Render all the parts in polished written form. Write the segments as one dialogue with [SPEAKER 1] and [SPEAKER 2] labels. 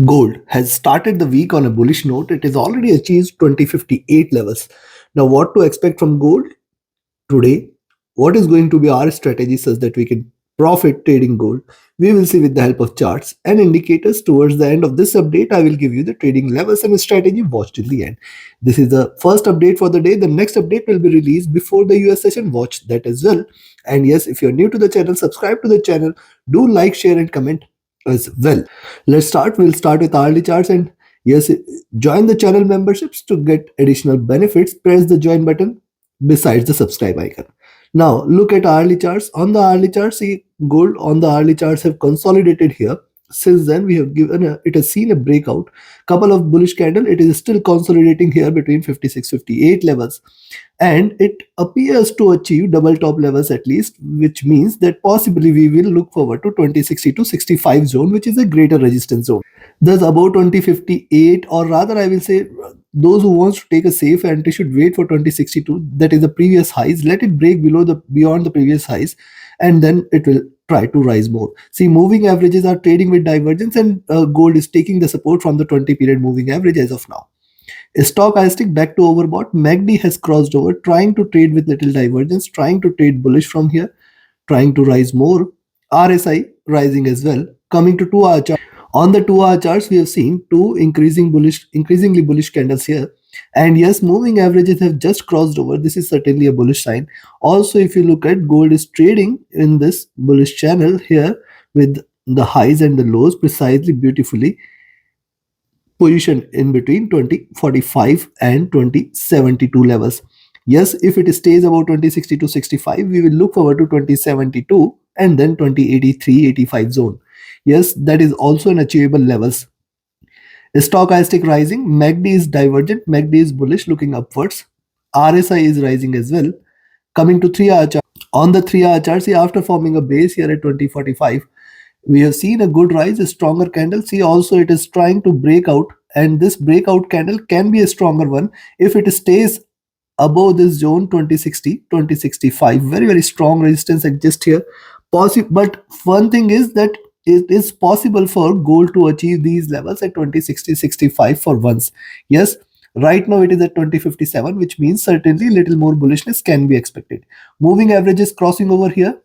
[SPEAKER 1] Gold has started the week on a bullish note. It has already achieved 2058 levels. Now, what to expect from gold today? What is going to be our strategy such that we can profit trading gold? We will see with the help of charts and indicators. Towards the end of this update, I will give you the trading levels and strategy. Watch till the end. This is the first update for the day. The next update will be released before the US session. Watch that as well. And yes, if you're new to the channel, subscribe to the channel. Do like, share, and comment as well. Let's start. We'll start with hourly charts, and yes, join the channel memberships to get additional benefits. Press the join button besides the subscribe icon. Now look at hourly charts. On the hourly charts, see gold on the hourly charts have consolidated here. Since then, we have given it has seen a breakout, couple of bullish candle. It is still consolidating here between 56-58 levels, and it appears to achieve double top levels at least, which means that possibly we will look forward to 2060 to 65 zone, which is a greater resistance zone. Thus about 2058, or rather I will say those who wants to take a safe entry should wait for 2062, that is the previous highs. Let it break below the beyond the previous highs, and then it will try to rise more. See, moving averages are trading with divergence, and gold is taking the support from the 20 period moving average as of now. Stochastic back to overbought. MACD has crossed over, trying to trade with little divergence, trying to trade bullish from here, trying to rise more. RSI rising as well. Coming to 2 hour chart. On the 2 hour charts, we have seen two increasingly bullish candles here. And yes, moving averages have just crossed over. This is certainly a bullish sign. Also, if you look at gold is trading in this bullish channel here with the highs and the lows precisely beautifully position in between 2045 and 2072 levels. Yes, if it stays about 2060 to 65, we will look forward to 2072 and then 2083-85 zone. Yes, that is also an achievable levels. Stochastic rising, MACD is divergent, MACD is bullish looking upwards. RSI is rising as well. Coming to 3-hour chart. On the 3-hour chart, see after forming a base here at 2045, we have seen a good rise, a stronger candle. See also it is trying to break out, and this breakout candle can be a stronger one if it stays above this zone 2060 2065. Very strong resistance exists here. But one thing is that it is possible for gold to achieve these levels at 2060-65 for once. Yes, right now it is at 2057, which means certainly little more bullishness can be expected. Moving averages crossing over here,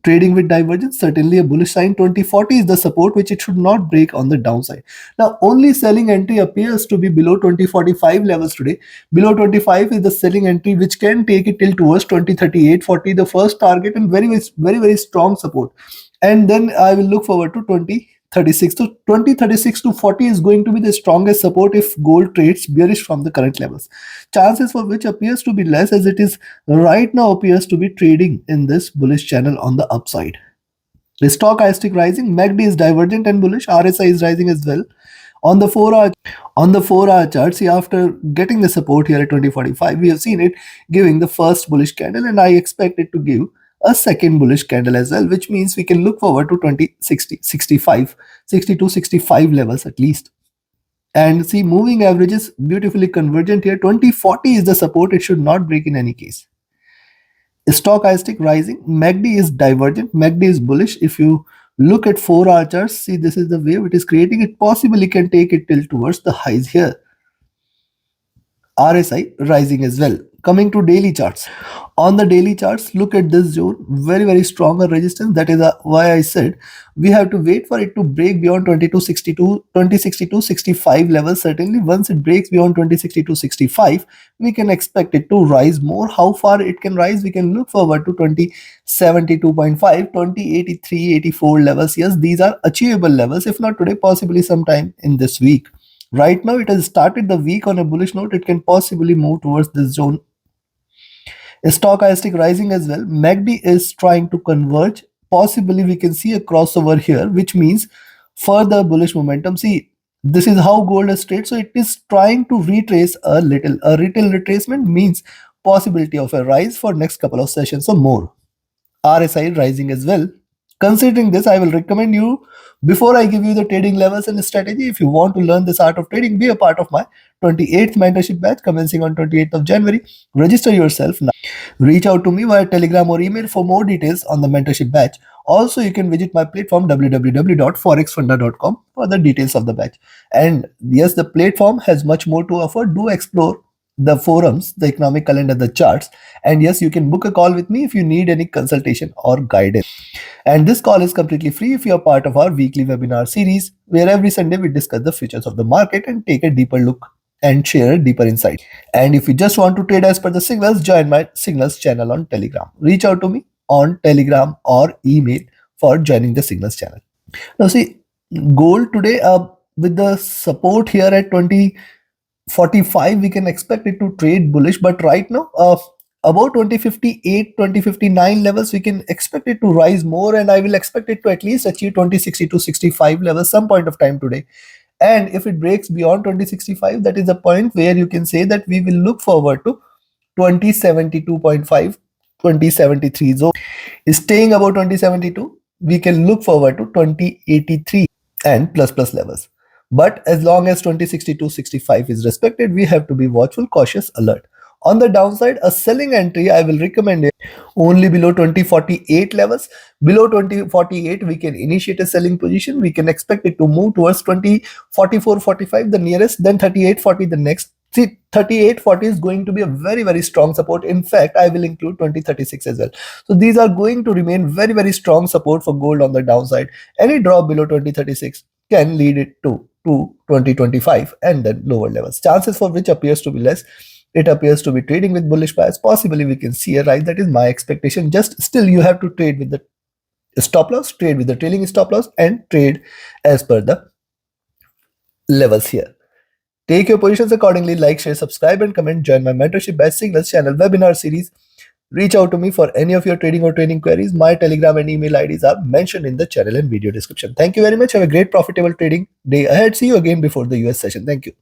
[SPEAKER 1] trading with divergence, certainly a bullish sign. 2040 is the support which it should not break on the downside. Now only selling entry appears to be below 2045 levels today. Below 25 is the selling entry which can take it till towards 2038-40, the first target, and very strong support. And then I will look forward to 2036. So 2036 to 40 is going to be the strongest support if gold trades bearish from the current levels, chances for which appears to be less, as it is right now appears to be trading in this bullish channel on the upside. The stochastic rising, MACD is divergent and bullish, RSI is rising as well. On the 4-hour chart, see after getting the support here at 2045, we have seen it giving the first bullish candle, and I expect it to give a second bullish candle as well, which means we can look forward to 2060 65 62 65 levels at least. And see, moving averages beautifully convergent here. 2040 is the support, it should not break in any case. Stochastic rising, MACD is divergent, MACD is bullish. If you look at 4-hour charts, see this is the wave it is creating. It possibly can take it till towards the highs here. RSI rising as well. Coming to daily charts. On the daily charts, look at this zone, very stronger resistance. That is why I said we have to wait for it to break beyond 2062-65 levels. Certainly once it breaks beyond 2062-65, we can expect it to rise more. How far it can rise, we can look forward to 2072.5, 2083-84 levels. Yes, these are achievable levels, if not today, possibly sometime in this week. Right now it has started the week on a bullish note. It can possibly move towards this zone. Stochastic rising as well. MACD is trying to converge. Possibly we can see a crossover here, which means further bullish momentum. See, this is how gold has traded. So it is trying to retrace a little. A little retracement means possibility of a rise for next couple of sessions or more. RSI rising as well. Considering this, I will recommend you, before I give you the trading levels and strategy, if you want to learn this art of trading, be a part of my 28th mentorship batch commencing on 28th of January. Register yourself now. Reach out to me via Telegram or email for more details on the mentorship batch. Also, you can visit my platform www.forexfunda.com for the details of the batch. And yes, the platform has much more to offer. Do explore the forums, the economic calendar, the charts. And yes, you can book a call with me if you need any consultation or guidance. And this call is completely free if you are part of our weekly webinar series, where every Sunday we discuss the futures of the market and take a deeper look and share a deeper insight. And if you just want to trade as per the signals, join my signals channel on Telegram. Reach out to me on Telegram or email for joining the signals channel. Now see, gold today with the support here at 2045, we can expect it to trade bullish, but right now about 2058, 2059 levels, we can expect it to rise more, and I will expect it to at least achieve 2060 to 65 levels some point of time today. And if it breaks beyond 2065, that is the point where you can say that we will look forward to 2072.5, 2073 zone. Staying above 2072, we can look forward to 2083 and plus levels. But as long as 2062-65 is respected, we have to be watchful, cautious, alert. On the downside, a selling entry I will recommend it only below 2048 levels. Below 2048, we can initiate a selling position. We can expect it to move towards 2044-45, the nearest, then 38-40, the next. See, 38-40 is going to be a very strong support. In fact, I will include 2036 as well. So these are going to remain very strong support for gold on the downside. Any drop below 2036 can lead it to 2025 and then lower levels, chances for which appears to be less. It appears to be trading with bullish bias. Possibly we can see a rise. That is my expectation. Just still you have to trade with the stop loss, trade with the trailing stop loss, and trade as per the levels here. Take your positions accordingly. Like, share, subscribe, and comment. Join my mentorship by Signals channel webinar series. Reach out to me for any of your trading or training queries. My Telegram and email IDs are mentioned in the channel and video description. Thank you very much. Have a great profitable trading day ahead. See you again before the US session. Thank you.